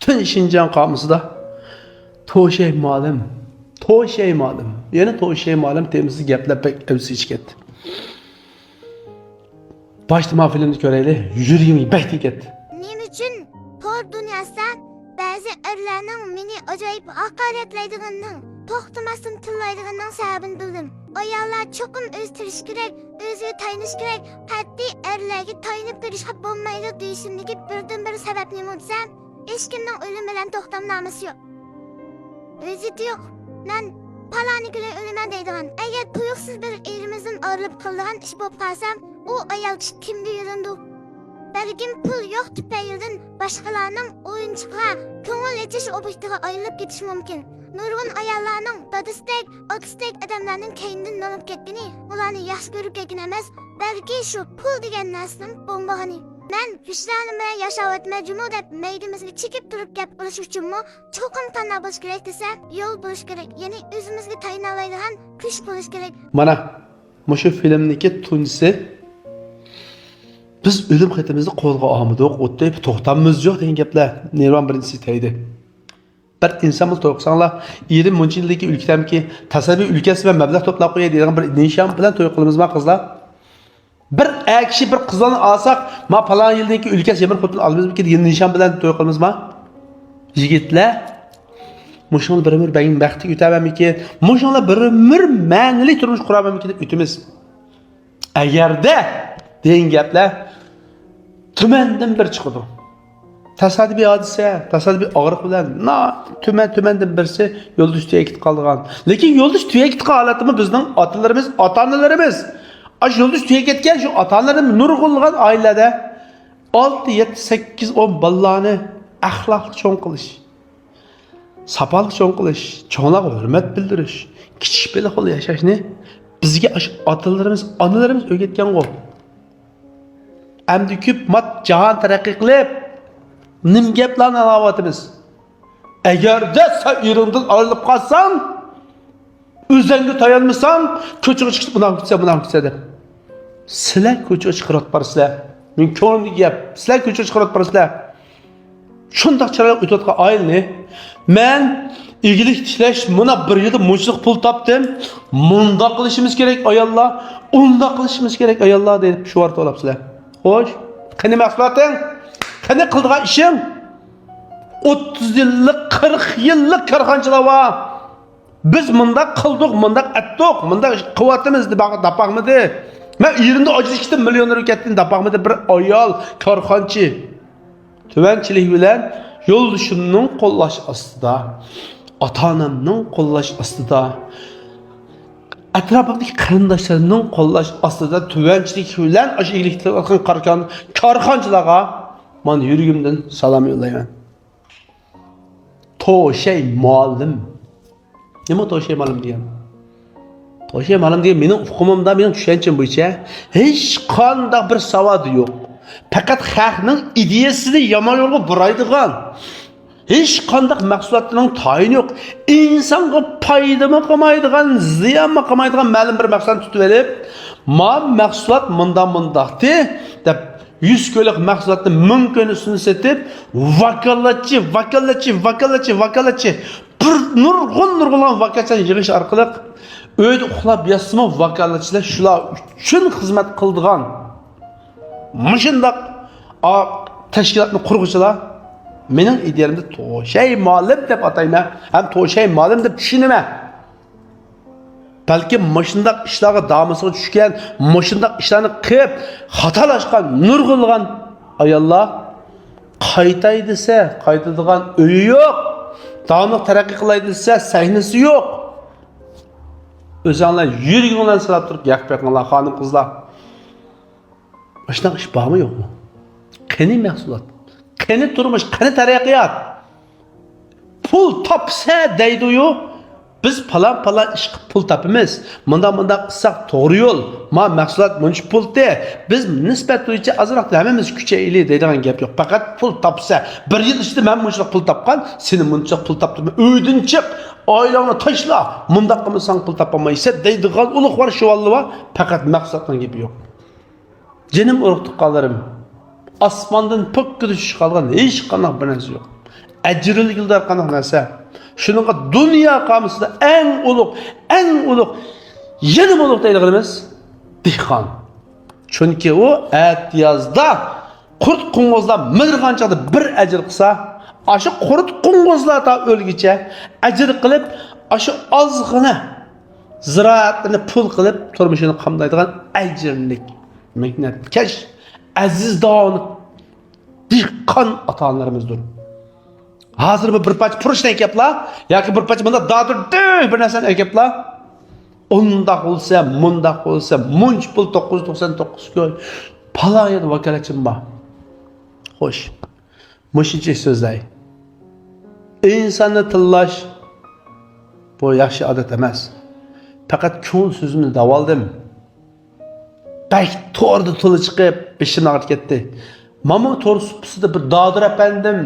Bütün Şinjan kamusida to'shay ma'lum. To'shay ma'lum. Yana to'shay ma'lum temizli gaplar pek evsi iç ketdi. Başlama filmni ko'raylik. Yuragim bekdi ketdi. Nima uchun tor dunyosida ba'zi erlarning meni ajoyib haqoratlaydiganining, to'xtamasdan tillaydiganining sababini bildim. Ayollar cho'qim o'stirish kerak, o'ziga tayinish kerak, qat'iy erlarga tayinib turishga bo'lmaydi deyishimdagi birdan-bir sababni unutsam, hech kimning o'lim bilan to'xtamnomasi yo'q. O'zi yo'q. Men palanikilar o'laman deydigan. Agar tuyuqsiz bir erimizdan ayrilib qilgan ish bo'lib qolsam, u ayol kishi kimga yurindi? Belgim pul yo'q tufaylidan boshqalarning o'yinchiqqa, ko'ngil etish obyektiga aylanib ketish mumkin. Nurg'un ayollarning dadistek, otistek odamlarning keynidan nolib ketgani, ularni yaxshi ko'rib ketgan emas, balki shu pul degan narsaning bo'mbog'ini. Men vicdonim bilan yashayotman jumo deb maydimizga chekib turib gap qilish uchunmi cho'qim tanlab bo'lish kerak desa, yo'l bo'lish kerak. Ya'ni o'zimizga tayinla oladigan kuch bo'lish kerak. Mana mushu filmniki tunisi biz o'lim xatimizni qo'lga olmadik, o'tib to'xtamimiz yo'q degan gaplar Nirvan birinchisi deydi. Bir insonimiz to'qsanglar, 20 muncha yildagi ülkedamki tasavvur ülkesi ve mablag' to'plab qo'yadi degan bir nishon bilan to'y qilamizmi qizlar? Bir kishi bir qizlarni olsak, ma falan yildagi ülkesi yemir xotin olamizmi degan nishon bilan to'y qilamizmi? Yigitlar, mushun bir umr bag'in baxti o'tabamiki, mushunlar bir umr ma'nili turmush qurabamiki deb o'timiz. Agarda degan gaplar tumandan bir chiqadi. Tasodifiy hodisa, tasodifiy og'riq bilan tumandan birisi yo'lda tuya ketib qolgan. Lekin yo'lda tuya ketib holatimi bizning otalarimiz, ota-onalarimiz ash yo'lda tuya ketgan shu ota-onalarimiz nurg'ulg'an oilada 6, 7, 8, 10 bolalarni axloqli cho'ng qilish, sapal cho'ng qilish, cho'nglarga hurmat bildirish, kichik bela yashashni bizga ash otalarimiz, onalarimiz o'rgatgan qo'l. Amdi ko'p mat jahon taraqqiy qilib nim gaplarni alayotimiz. Agarda sen yeringdan ayrilib qolsang, o'zingga tayanmasan, ko'chaga chiqib bundan ketsa deb. Sizlar ko'chaga chiqarib borsizlar. Men ko'nglimga gap, sizlar ko'chaga chiqarib borsizlar. Shundoq chiroyli o'tayotgan oilni men igilik tishlash, mana bir yilda munchiq pul topdim. Munda qilishimiz kerak ayollar, unda qilishimiz kerak ayollar deb shu vaqt olapsizlar. Xo'sh, qani mahsuloting? Qani qildigan ishing? 30 yillik, 40 yillik karxonchilar var. Biz munda qildik, munda atdik, munda quvvatimiz deb dapaqmidi. Men yerinde ajrashdim millionlar ketdim dapaqmidi bir ayol karxonchi. Tuvanchilik bilan yo'ldishimning qo'llash ostida, ota-onamning qo'llash ostida, atrofimdagi qarindoshlarimning qo'llash ostida tuvanchilik bilan ashigliklar qilgan karxonchilarga men yuragimdan salom yo'llayman. To'shay ma'lum. Nima to'shay ma'lum degan? To'shay ma'lum degan mening hukumimda, mening tushuncham bo'yicha hech qanday bir savod yo'q. Faqat xalqning ideyasini yomon yo'lga buraydigan, hech qanday mahsulotning tayini yo'q. İnsonga foydami qilmaydigan, ziyonmi qilmaydigan ma'lum bir maqsad tutib olib, mahsulot mundaqdi deb 100 ko'ylak mahsulotni mumkinisini setib, vakolatchi bir nurg'un vakolatchani yig'ish orqali uyda uxlab yatsimi vakolatchilar shular uchun xizmat qildigan. Mushundaq tashkilotni qurg'uvchilar mening ideyamda to'shay ma'lum deb atayman, ham to'shay ma'lum deb tushunaman. Balki mushundaq ishlarga damisiga tushgan, mushundaq ishlarni qilib, xatolashgan, nurg'ulgan ayollar qaytay desa, qaytadigan uyi yo'q. Davomli taraqqiy qilay desa, sahnasi yo'q. O'zinglar yuragingizdan silab turib yaqib-yaqinlar, xonim qizlar. Başlaq ish bormi yo'qmi? Qani mahsulot, qani turmush, qani taraqqiyot. Pul topsa deydi-yu, biz falan ish qilib pul topamiz. Munda qilsak to'g'ri yo'l. Mahsulot muncha pulda. Biz nisbat bo'yicha azroq hammamiz kuchayli deydigan gap yo'q. Faqat pul topsa, bir yil ichida men muncha pul topgan, seni muncha pul topdim. Uydan chiq, oilangni tashla. Munda qilmasang pul topolmaysan deydigan ulug' var shu vallah. Faqat mahsulotning gapi yo'q. Canım uruk tuqqanlarım, asmandan pökkü düşüş kalgan hiç qanday bir narsa yo'q. Ecirlik yıldır kanık neyse. Şununla dünya kamusunda en uluk, yenim uluk deyilgimiz dihqan. Çünkü o et yazda kurt kungozda mırgançadı bir ecir kısa, aşı kurt kungozlar da ölgüçe ecir kılıp, aşı azgını ziraatını pul kılıp turmuşunu kamdaydıgan ecirlik mehnetkeş aziz dağını dihqan ata-analarımızdır. Hazır bir parça puruşni ekepla yoki bir parça bunda dağdır bir narsani ekepla. Undaq bo'lsa, mundaq bo'lsa, munch pul 999 ko'y. Palayin vakalachim bor. Xo'sh. Mushincha so'zlay. İnsonni tillash bu yaxshi odat emas. Faqat ko'ngil so'zimni davoldim. Bak to'rda tili chiqib, beshim og'rib ketdi. Mana to'r supsida bir Dodir apandim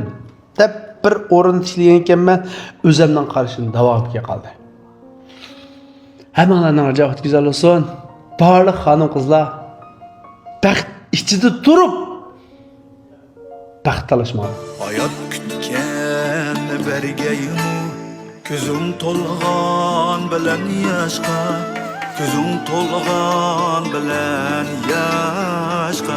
deb bir o'rin tishlagan ekanman, o'zimdan qarashim davom etib qoldi. Hemenlerden cevap güzel olsun. Barlık hanım kızlar. Baxt içinde durup baxt talashmalı. Hayat kütken bergeyim, gözüm tolgan bilen yaşka, gözüm tolgan bilen yaşka.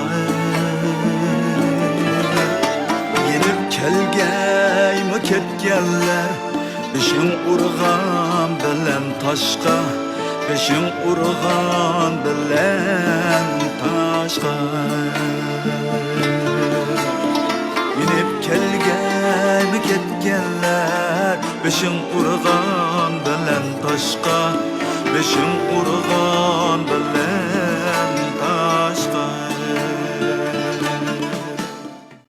Yenip kelgeymi ketkenler, işim urgan bilen taşka. Beşim urgan bilen taşka. Yenip kelgeymi ketkenler, beşim urgan bilen taşka. Beşim urgan bilen